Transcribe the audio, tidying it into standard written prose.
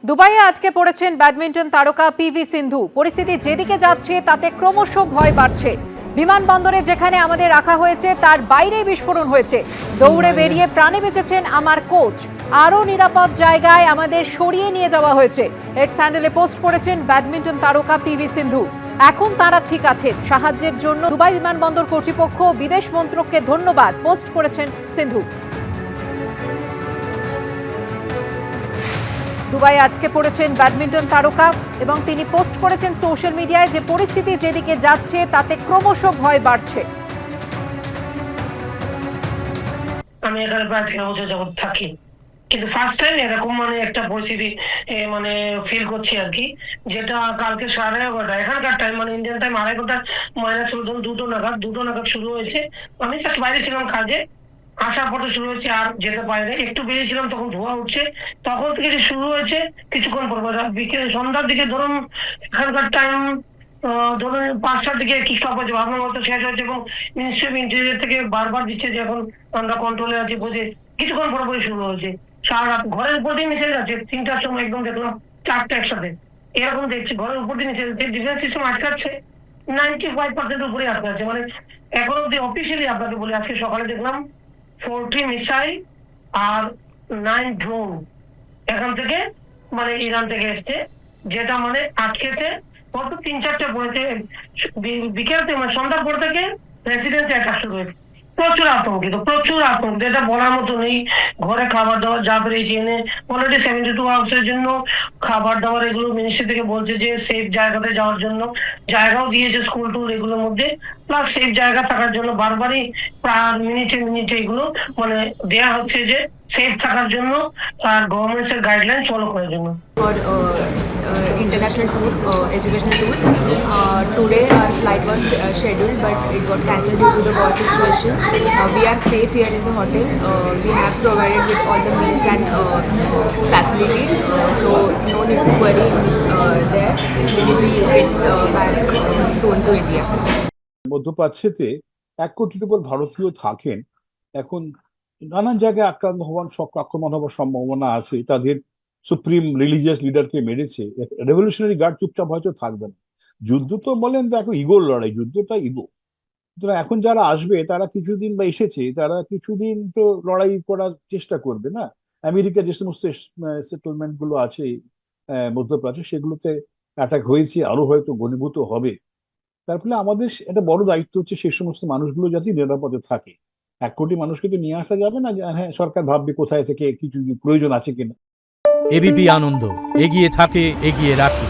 দুবাইয়ে আটকে পড়েছেন ব্যাডমিন্টন তারকা পিভি সিন্ধু। পরিস্থিতি যেদিকে যাচ্ছে তাতে ক্রমশ ভয় বাড়ছে। বিমানবন্দরে যেখানে আমাদের রাখা হয়েছে তার বাইরে বিস্ফোরণ হয়েছে। দৌড়ে বেরিয়ে প্রাণে বেঁচেছেন আমার কোচ। আরও নিরাপদ জায়গায় আমাদের সরিয়ে নিয়ে যাওয়া হয়েছে। এক্স হ্যান্ডেলে পোস্ট করেছেন ব্যাডমিন্টন তারকা পিভি সিন্ধু। এখন তারা ঠিক আছেন। সাহায্যের জন্য দুবাই বিমানবন্দর কর্তৃপক্ষ বিদেশ মন্ত্রককে ধন্যবাদ পোস্ট করেছেন সিন্ধু। দুবাই আটকে পড়েছেন ব্যাডমিন্টন তারকা এবং তিনি পোস্ট করেছেন সোশ্যাল মিডিয়ায় যে পরিস্থিতি যেদিকে যাচ্ছে তাতে ক্রমশ ভয় বাড়ছে। আমি এখানে প্রায় 13 বছর যাবত থাকি, কিন্তু ফার্স্ট টাইম এরকম একটা পরিস্থিতি ফিল করছি আর কি, যেটা কালকে 11:30 এখানকার টাইম ইন্ডিয়ান টাইম 2:30 মাইনাস দুটো নাগাদ শুরু হয়েছে। আমি জাস্ট বাইরে ছিলাম কাজে, আসার পথে শুরু হয়েছে। আর যেতে পারিনি, একটু বেরিয়েছিলাম তখন ধোঁয়া উঠছে, তখন থেকে যে শুরু হয়েছে কিছুক্ষণ পর বিকেল সন্ধ্যার দিকে ধরুন এখানকার টাইম ধরুন 5টার দিকে কি স্টপ হয়েছে, ভাবনার মতো শেষ হয়েছে এবং মিনিস্ট্রি অফ ইন্টেরিয়র থেকে বারবার দিচ্ছে যে এখন আমরা কন্ট্রোলে আছি বুঝে কিছুক্ষণ পরে শুরু হয়েছে। সারা রাত ঘরের উপর দিয়ে মিশে যাচ্ছে, 3টার সময় একদম দেখলাম 4টা একসাথে এরকম দেখছি। ঘরের উপর দিয়ে মিশে যাচ্ছে, ডিফেন্স সিস্টেম আটকাচ্ছে 95% উপরে আটকাচ্ছে। এখন অব্দি অফিসিয়ালি আপনাকে বলি, আজকে সকালে দেখলাম 40 মিসাইল আর 9 ড্রোন এখান থেকে ইরান থেকে এসছে, যেটা আটকেছে গত 3-4টা পড়েছে বিকেল থেকে সন্ধ্যার পর থেকে রেসিডেন্সি অ্যাটাক শুরু হয়েছে। প্রচুর আতঙ্ক, এটা বলার মতো নেই। ঘরে খাবার দাবার যা পেরেছি এনে অলরেডি 72 আওয়ার্সের জন্য খাবার দাবার এগুলো মিনিস্ট্রি থেকে বলছে যে সেফ জায়গাতে যাওয়ার জন্য জায়গাও দিয়েছে, স্কুল টুল এগুলোর মধ্যে, প্লাস সেফ জায়গা থাকার জন্য বারবারই প্রায় মিনিটে এগুলো দেয়া হচ্ছে যে সেফ থাকার জন্য আর গভর্নমেন্টের গাইডলাইন ফলো করার জন্য। For international tour, educational tour. Today our flight was scheduled, but it got cancelled due to the war situation. We are safe here in the hotel. We have provided with all the meals and facilities, so no need to worry there. We will be back soon to India. মধ্যপ্রাচ্যেতে 1 কোটির উপর ভারতীয় থাকেন। এখন নানান জায়গায় আক্রমণ হওয়ার সম্ভাবনা আছে। তাদের সুপ্রিম রিলিজিয়াস লিডারকে মেরেছে, রেভলিউশনারি গার্ড চুপচাপ হয়তো থাকবে না। যুদ্ধ তো বলেন তো এখন ইগোর লড়াই, যুদ্ধটা ইগো। সুতরাং এখন যারা আসবে তারা কিছুদিন বা এসেছে তারা কিছুদিন তো লড়াই করার চেষ্টা করবে না। আমেরিকা যে সমস্ত সেটেলমেন্ট গুলো আছে মধ্যপ্রাচ্যে, সেগুলোতে অ্যাটাক হয়েছে, আরো হয়তো ঘনীভূত হবে। তার ফলে আমাদের একটা বড় দায়িত্ব হচ্ছে সেই সমস্ত মানুষগুলো যাতে নিরাপদে থাকে। 1 কোটি মানুষকে তো নিয়ে আসা যাবে না, হ্যাঁ সরকার ভাববে কোথায় থেকে কিছু প্রয়োজন আছে কিনা। এবিপি আনন্দ, এগিয়ে থাকে, এগিয়ে রাখে।